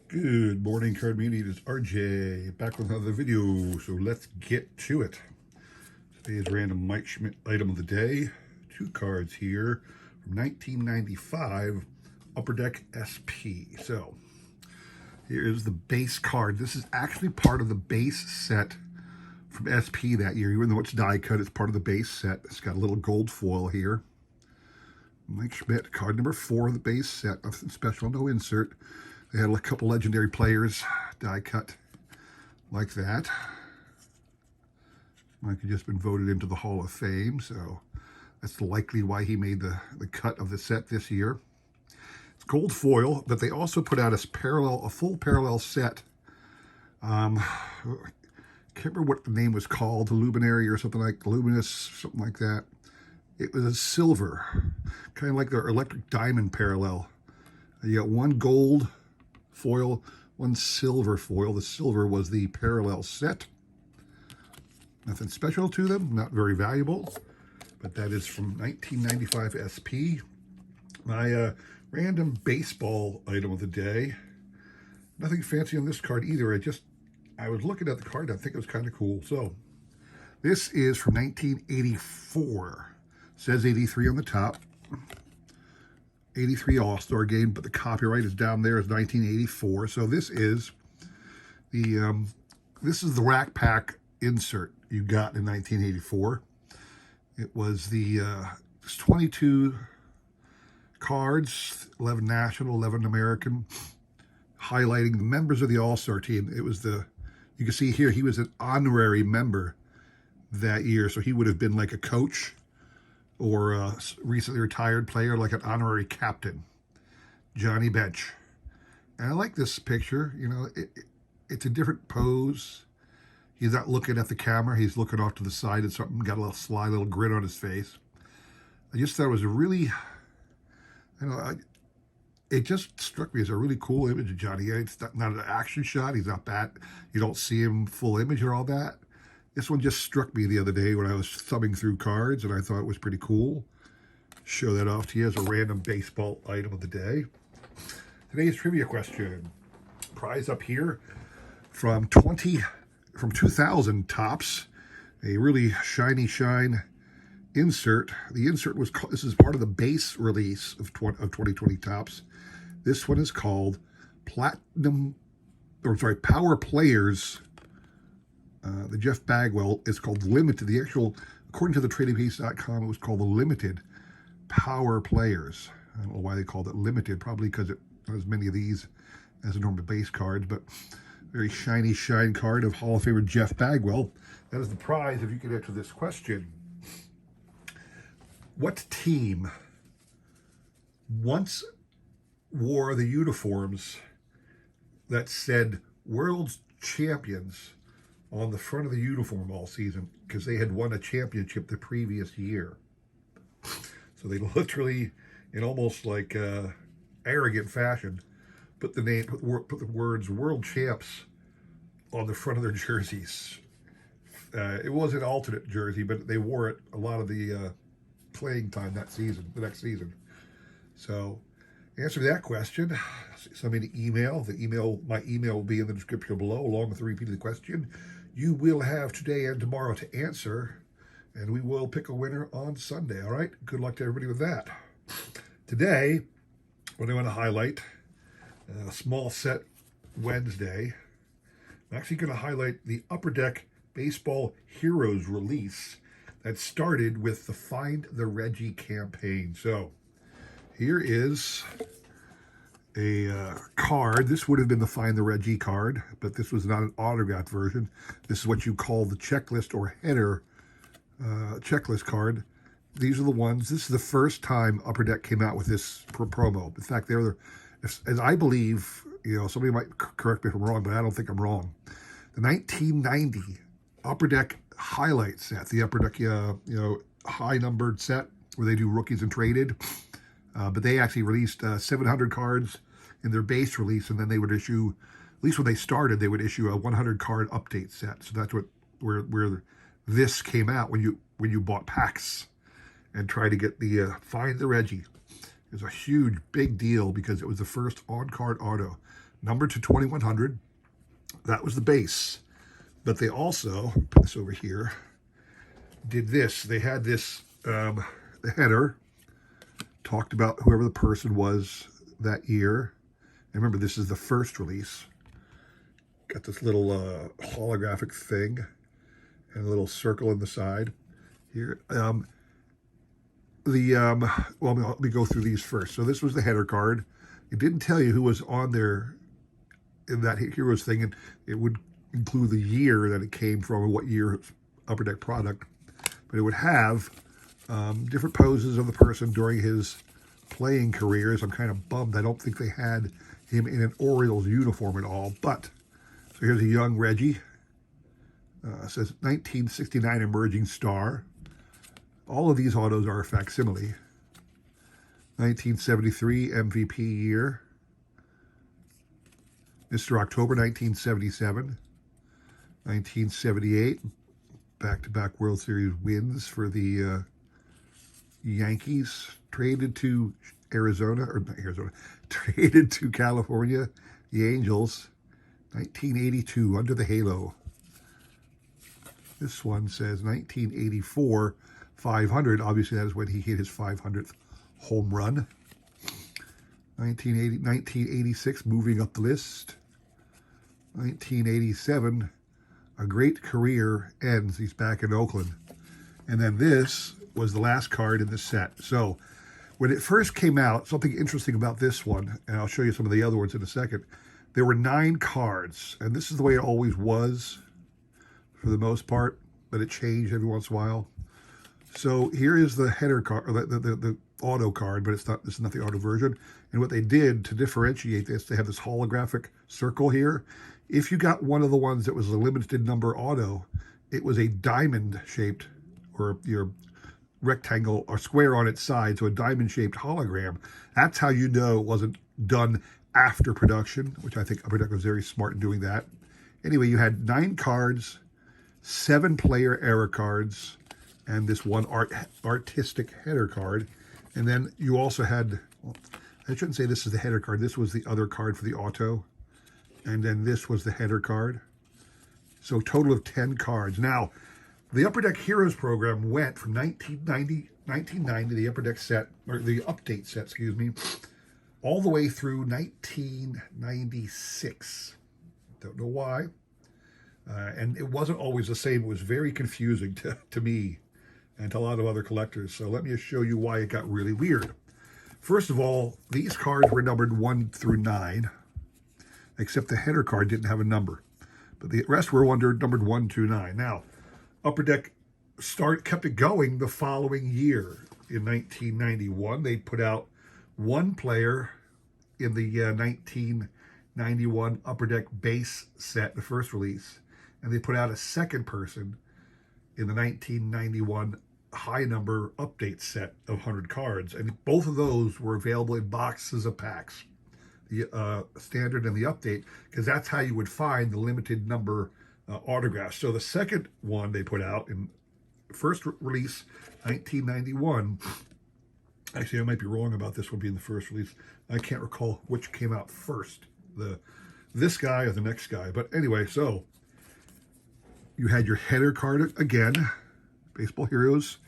Good morning, card community. It is RJ back with another video. So let's get to it. Today's random Mike Schmidt item of the day. Two cards here from 1995 Upper Deck SP. So here is the base card. This is actually part of the base set from SP that year. Even though it's die cut, it's part of the base set. It's got a little gold foil here. Mike Schmidt, card number 4 of the base set. Nothing special, no insert. They had a couple legendary players die cut like that. Mike had just been voted into the Hall of Fame, so that's likely why he made the cut of the set this year. It's gold foil, but they also put out a full parallel set. I can't remember what the name was called, the Luminary or something like Luminous, something like that. It was a silver, kind of like their Electric Diamond parallel. You got one gold foil, one silver foil. The silver was the parallel set. Nothing special to them, not very valuable, but that is from 1995 SP. My random baseball item of the day. Nothing fancy on this card either. I was looking at the card, I think it was kind of cool. So this is from 1984. Says 83 on the top. 83 All-Star Game, but the copyright is down there as 1984. So this is the Rack Pack insert you got in 1984. It was the 22 cards, 11 national, 11 American, highlighting the members of the All-Star team. It was you can see here, he was an honorary member that year, so he would have been like a coach or a recently retired player, like an honorary captain, Johnny Bench. And I like this picture. You know, it's a different pose. He's not looking at the camera. He's looking off to the side and something, got a little sly little grin on his face. I just thought it was a really, it just struck me as a really cool image of Johnny. It's not an action shot. He's not bad. You don't see him full image or all that. This one just struck me the other day when I was thumbing through cards, and I thought it was pretty cool. Show that off to you as a random baseball item of the day. Today's trivia question. Prize up here from 2000 Topps. A really shiny shine insert. The insert was called, this is part of the base release of 2020 Topps. This one is called Power Players. The Jeff Bagwell is called Limited. The actual, according to the tradingpiece.com, it was called the Limited Power Players. I don't know why they called it Limited, probably because it not as many of these as the normal base cards, but very shiny shine card of Hall of Famer Jeff Bagwell. That is the prize if you can answer this question. What team once wore the uniforms that said World Champions on the front of the uniform all season because they had won a championship the previous year? So they literally, in almost like arrogant fashion, put the words "World Champs" on the front of their jerseys. It was an alternate jersey, but they wore it a lot of the playing time that season, the next season. So, answer that question. Send me an email. My email will be in the description below, along with the repeat of the question. You will have today and tomorrow to answer, and we will pick a winner on Sunday, all right? Good luck to everybody with that. Today, what I want to highlight, Small Set Wednesday. I'm actually going to highlight the Upper Deck Baseball Heroes release that started with the Find the Reggie campaign. So, here is a card. This would have been the Find the Reggie card, but this was not an autographed version. This is what you call the checklist or header checklist card. These are the ones. This is the first time Upper Deck came out with this promo. In fact, as I believe, somebody might correct me if I'm wrong, but I don't think I'm wrong. The 1990 Upper Deck highlight set, the Upper Deck, high numbered set where they do rookies and traded. But they actually released 700 cards in their base release, and then they would issue, at least when they started, they would issue a 100 card update set. So that's where this came out when you bought packs and tried to get the Find the Reggie. is a huge, big deal because it was the first on-card auto, numbered to 2100. That was the base. But they also, put this over here, did this. They had this, the header, talked about whoever the person was that year. And remember, this is the first release. Got this little holographic thing and a little circle in the side here. Well, let me go through these first. So this was the header card. It didn't tell you who was on there in that Heroes thing, and it would include the year that it came from and what year Upper Deck product. But it would have different poses of the person during his playing careers. I'm kind of bummed. I don't think they had him in an Orioles uniform at all. But, so here's a young Reggie. It says 1969 Emerging Star. All of these autos are a facsimile. 1973 MVP year. Mr. October 1977. 1978 back-to-back World Series wins for the Yankees. Traded to Arizona, or not Arizona, traded to California, the Angels. 1982, Under the Halo. This one says 1984, 500. Obviously, that is when he hit his 500th home run. 1986, moving up the list. 1987, a great career ends. He's back in Oakland. And then this was the last card in the set. So when it first came out, something interesting about this one, and I'll show you some of the other ones in a second, there were 9 cards. And this is the way it always was for the most part, but it changed every once in a while. So here is the header card, or the auto card, but this is not the auto version. And what they did to differentiate this, they have this holographic circle here. If you got one of the ones that was a limited number auto, it was a diamond shaped, or your rectangle or square on its side, so a diamond shaped hologram. That's how you know it wasn't done after production, which I think Upper Deck was very smart in doing that. Anyway, you had 9 cards, 7 player error cards, and this one artistic header card. And then you also had, well, I shouldn't say this is the header card. This was the other card for the auto. And then this was the header card. So total of 10 cards. Now, the Upper Deck Heroes program went from 1990, the Upper Deck set, or the update set, excuse me, all the way through 1996. Don't know why. And it wasn't always the same. It was very confusing to me and to a lot of other collectors. So let me just show you why it got really weird. First of all, these cards were numbered 1 through 9, except the header card didn't have a number. But the rest were numbered 1 through 9. Now, Upper Deck kept it going the following year. In 1991, they put out one player in the 1991 Upper Deck base set, the first release, and they put out a second person in the 1991 high number update set of 100 cards, and both of those were available in boxes of packs, the standard and the update, because that's how you would find the limited number autographs. So the second one they put out in first release 1991, actually I might be wrong about this one being the first release. I can't recall which came out first, this guy or the next guy. But anyway, so you had your header card again, Baseball Heroes,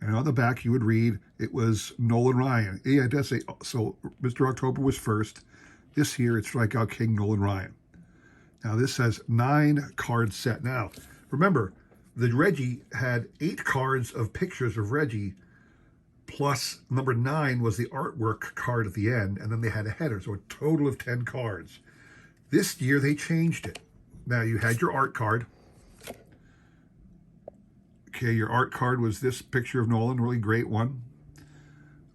and on the back you would read it was Nolan Ryan. Yeah, it does say, so Mr. October was first. This year it's Strikeout King Nolan Ryan. Now this says 9 card set. Now remember, the Reggie had 8 cards of pictures of Reggie, plus number 9 was the artwork card at the end, and then they had a header, so a total of 10 cards. This year they changed it. Now you had your art card. Okay, your art card was this picture of Nolan, really great one.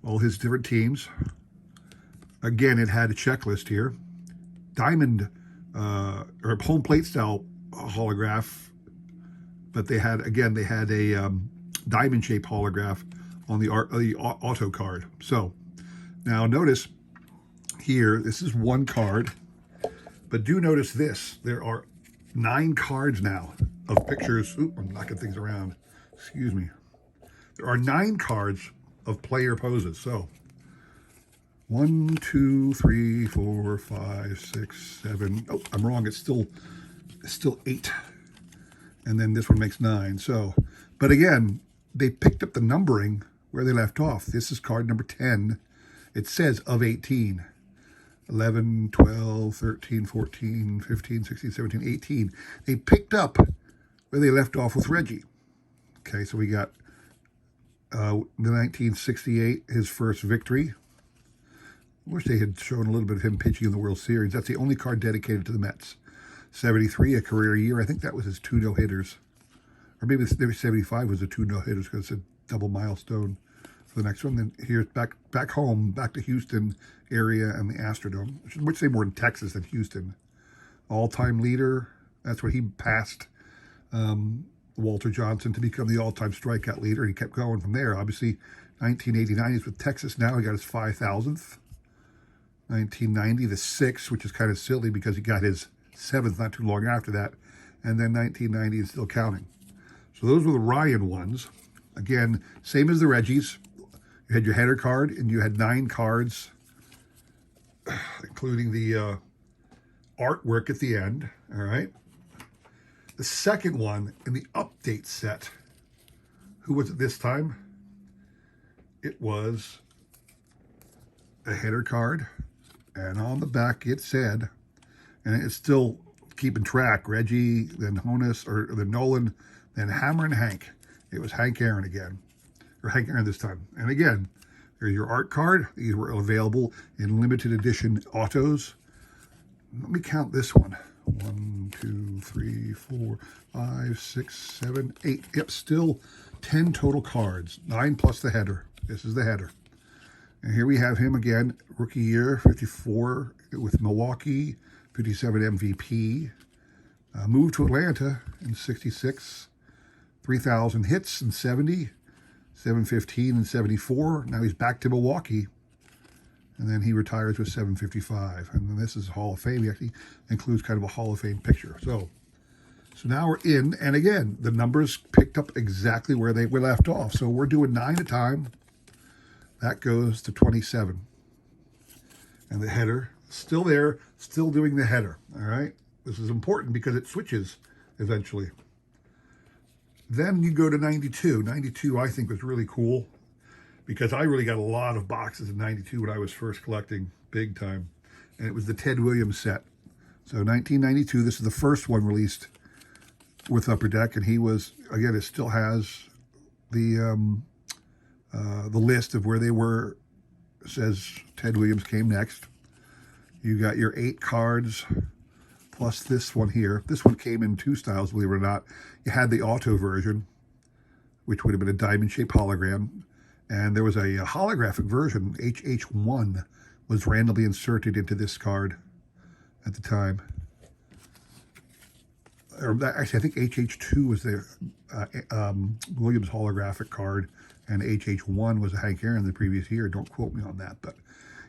All his different teams. Again, it had a checklist here. Diamond, or home plate style holograph, but they had a diamond shaped holograph on the auto card. So now notice here, this is one card, but do notice this. There are 9 cards now of pictures. Oop, I'm knocking things around. Excuse me. There are 9 cards of player poses. So 1, 2, 3, 4, 5, 6, 7. Oh, I'm wrong. It's still 8. And then this one makes 9. So, but again, they picked up the numbering where they left off. This is card number 10. It says of 18. 11, 12, 13, 14, 15, 16, 17, 18. They picked up where they left off with Reggie. Okay, so we got the 1968, his first victory. I wish they had shown a little bit of him pitching in the World Series. That's the only card dedicated to the Mets. 73, a career year. I think that was his 2 no-hitters. Or maybe 75 was the 2 no-hitters because it's a double milestone for the next one. Then here's back home, back to Houston area and the Astrodome, which they more in Texas than Houston. All-time leader. That's where he passed Walter Johnson to become the all-time strikeout leader. And he kept going from there. Obviously, 1989, he's with Texas now. He got his 5,000th. 1990, the 6th, which is kind of silly because he got his 7th not too long after that. And then 1990 is still counting. So those were the Ryan ones. Again, same as the Reggies. You had your header card, and you had 9 cards, including the artwork at the end. All right. The second one in the update set, who was it this time? It was a header card, and on the back it said, and it's still keeping track, Reggie, then Honus, or then Nolan, then Hammer and Hank. It was Hank Aaron again, or Hank Aaron this time. And again, there's your art card. These were available in limited edition autos. Let me count this one. 1, 2, 3, 4, 5, 6, 7, 8. Yep, still 10 total cards. 9 plus the header. This is the header. And here we have him again, rookie year, 54 with Milwaukee, 57 MVP. Moved to Atlanta in 66, 3,000 hits in 70, 715 and 74. Now he's back to Milwaukee. And then he retires with 755. And then this is Hall of Fame. He actually includes kind of a Hall of Fame picture. So now we're in. And again, the numbers picked up exactly where they were left off. So we're doing 9 at a time. That goes to 27. And the header, still there, still doing the header. All right. This is important because it switches eventually. Then you go to 92. 92, I think, was really cool because I really got a lot of boxes in 92 when I was first collecting big time. And it was the Ted Williams set. So 1992, this is the first one released with Upper Deck. And he was, again, it still has the list of where they were. It says Ted Williams came next. You got your 8 cards plus this one here. This one came in 2 styles, believe it or not. You had the auto version, which would have been a diamond-shaped hologram. And there was a holographic version, HH1, was randomly inserted into this card at the time. Or actually, I think HH2 was the Williams holographic card, and HH1 was a Hank Aaron the previous year. Don't quote me on that. But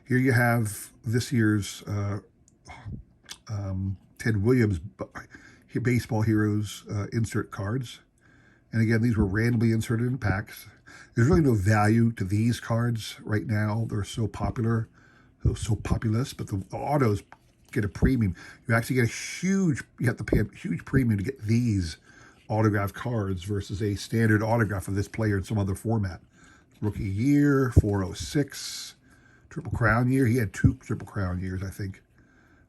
here you have this year's Ted Williams Baseball Heroes insert cards. And again, these were randomly inserted in packs. There's really no value to these cards right now. They're so popular, so populous, but the autos get a premium. You actually get you have to pay a huge premium to get these autographed cards versus a standard autograph of this player in some other format. Rookie year, 406, Triple Crown year. He had 2 Triple Crown years, I think.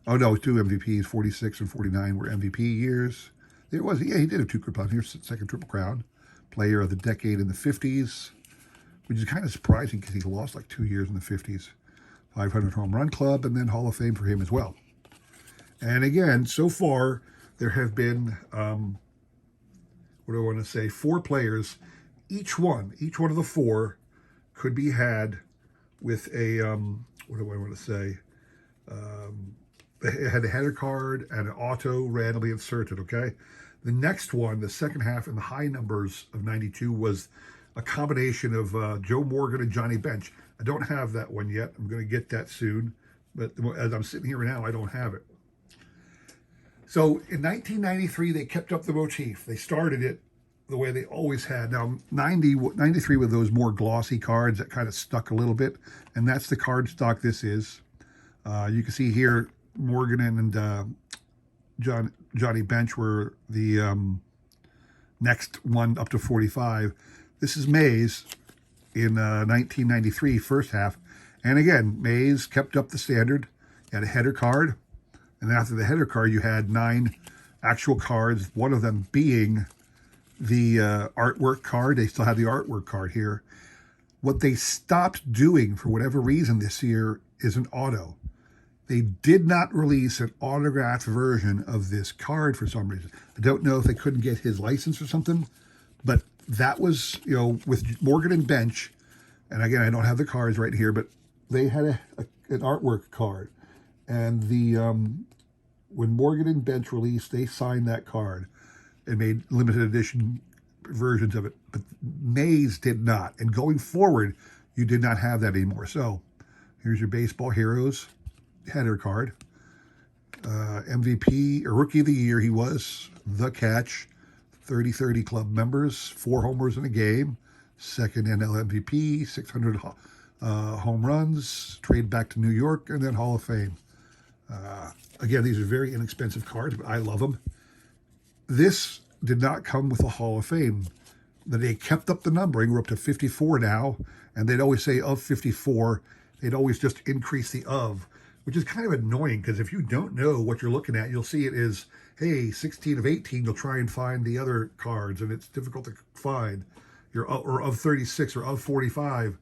Oh, no, 2 MVPs, 46 and 49 were MVP years. There was, yeah, he did have 2 Triple Crowns. Here's second Triple Crown. Player of the decade in the 50s, which is kind of surprising because he lost like 2 years in the 50s. 500 home run club, and then Hall of Fame for him as well. And again, so far, there have been, what do I want to say, 4 players. Each one of the 4 could be had with a, what do I want to say? It had a header card and an auto randomly inserted, okay? The next one, the second half in the high numbers of 92, was a combination of Joe Morgan and Johnny Bench. I don't have that one yet. I'm going to get that soon. But as I'm sitting here now, I don't have it. So in 1993, they kept up the motif. They started it the way they always had. Now, 93 with those more glossy cards that kind of stuck a little bit, and that's the card stock this is. You can see here Morgan and Johnny Bench were the next one up to 45. This is Mays in 1993, first half. And again, Mays kept up the standard. You had a header card, and after the header card, you had 9 actual cards, one of them being the artwork card. They still have the artwork card here. What they stopped doing for whatever reason this year is an auto. They did not release an autographed version of this card for some reason. I don't know if they couldn't get his license or something, but that was, with Morgan and Bench, and again, I don't have the cards right here, but they had an artwork card. And when Morgan and Bench released, they signed that card and made limited edition versions of it. But Mays did not. And going forward, you did not have that anymore. So here's your Baseball Heroes header card. MVP, or Rookie of the Year, he was the catch. 30-30 club members, 4 homers in a game. Second NL MVP, 600 home runs, trade back to New York, and then Hall of Fame. Again, these are very inexpensive cards, but I love them. This did not come with a Hall of Fame. They kept up the numbering. We're up to 54 now, and they'd always say of 54. They'd always just increase the of, which is kind of annoying because if you don't know what you're looking at, you'll see it is, hey, 16 of 18, you'll try and find the other cards, and it's difficult to find. Or of 36 or of 45,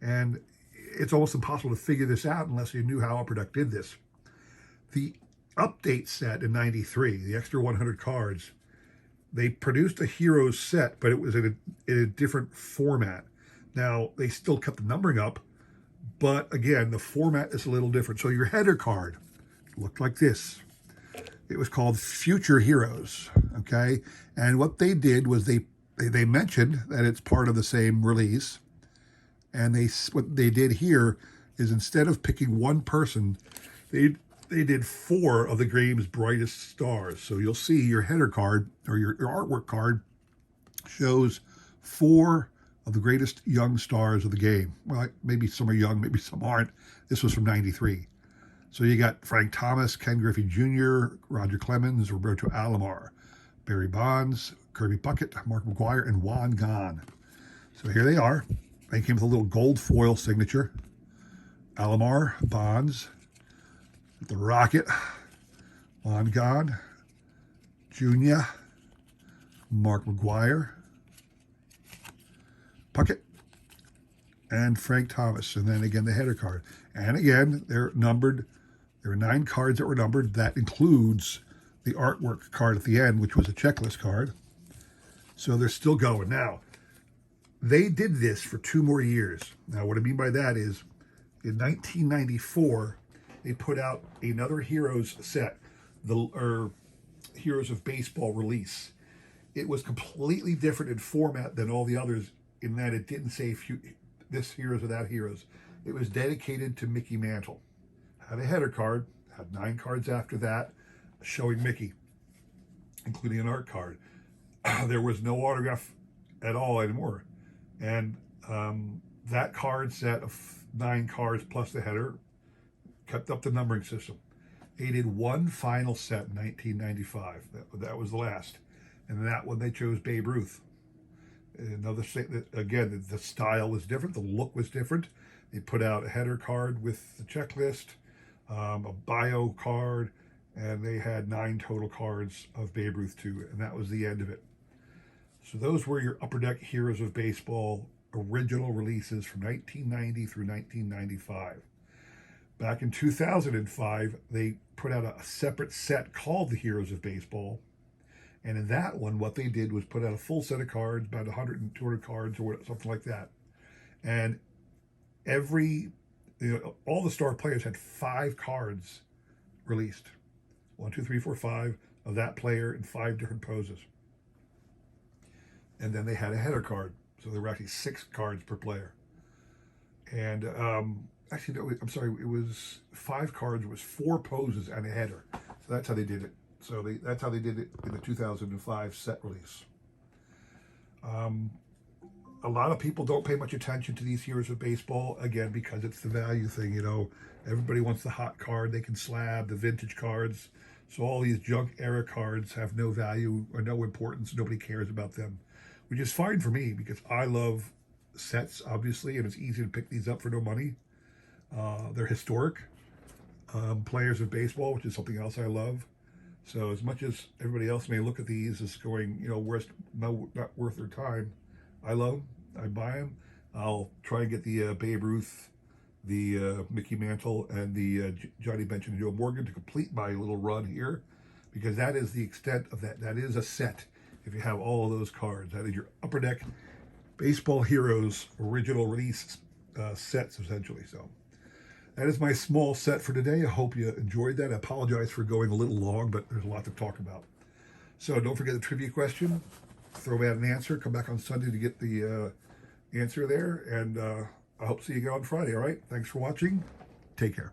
and it's almost impossible to figure this out unless you knew how Upper Deck did this. The update set in 93, the extra 100 cards, they produced a Heroes set, but it was in a different format. Now, they still kept the numbering up, but again, the format is a little different. So your header card looked like this. It was called Future Heroes, okay? And what they did was they mentioned that it's part of the same release. And what they did here is instead of picking one person, they did 4 of the game's brightest stars. So you'll see your header card or your artwork card shows 4 of the greatest young stars of the game. Well, maybe some are young, maybe some aren't. This was from 93. So you got Frank Thomas, Ken Griffey Jr., Roger Clemens, Roberto Alomar, Barry Bonds, Kirby Puckett, Mark McGwire, and Juan Gahn. So here they are. They came with a little gold foil signature. Alomar, Bonds, the Rocket, Juan Gahn, Jr., Mark McGwire, Puckett, and Frank Thomas. And then again, the header card. And again, they're numbered. There are 9 cards that were numbered. That includes the artwork card at the end, which was a checklist card. So they're still going. Now, they did this for 2 more years. Now, what I mean by that is, in 1994, they put out another Heroes set, or Heroes of Baseball release. It was completely different in format than all the others in that it didn't say this Heroes or that Heroes. It was dedicated to Mickey Mantle. Had a header card, had 9 cards after that, showing Mickey, including an art card. There was no autograph at all anymore. And that card set of 9 cards plus the header kept up the numbering system. They did one final set in 1995. That was the last. And that one they chose Babe Ruth. Another thing, again, the style was different. The look was different. They put out a header card with the checklist, a bio card, and they had 9 total cards of Babe Ruth too, and that was the end of it. So those were your Upper Deck Heroes of Baseball original releases from 1990 through 1995. Back in 2005, they put out a separate set called the Heroes of Baseball. And in that one, what they did was put out a full set of cards, about 100 and 200 cards or something like that. And all the star players had 5 cards released. 1, 2, 3, 4, 5 of that player in 5 different poses. And then they had a header card. So there were actually 6 cards per player. And actually, no, I'm sorry, it was 5 cards, it was 4 poses and a header. So that's how they did it. So that's how they did it in the 2005 set release. A lot of people don't pay much attention to these heroes of baseball, again, because it's the value thing, you know. Everybody wants the hot card they can slab, the vintage cards. So all these junk era cards have no value or no importance. Nobody cares about them, which is fine for me because I love sets, obviously, and it's easy to pick these up for no money. They're historic players of baseball, which is something else I love. So as much as everybody else may look at these as going, you know, worth, no, not worth their time, I love them. I buy them. I'll try and get the Babe Ruth, the Mickey Mantle, and the Johnny Bench and Joe Morgan to complete my little run here, because that is the extent of that. That is a set. If you have all of those cards, that is your Upper Deck Baseball Heroes original release sets, essentially. So that is my small set for today. I hope you enjoyed that. I apologize for going a little long, but there's a lot to talk about. So don't forget the trivia question. Throw out an answer. Come back on Sunday to get the answer there. And I hope to see you again on Friday. All right. Thanks for watching. Take care.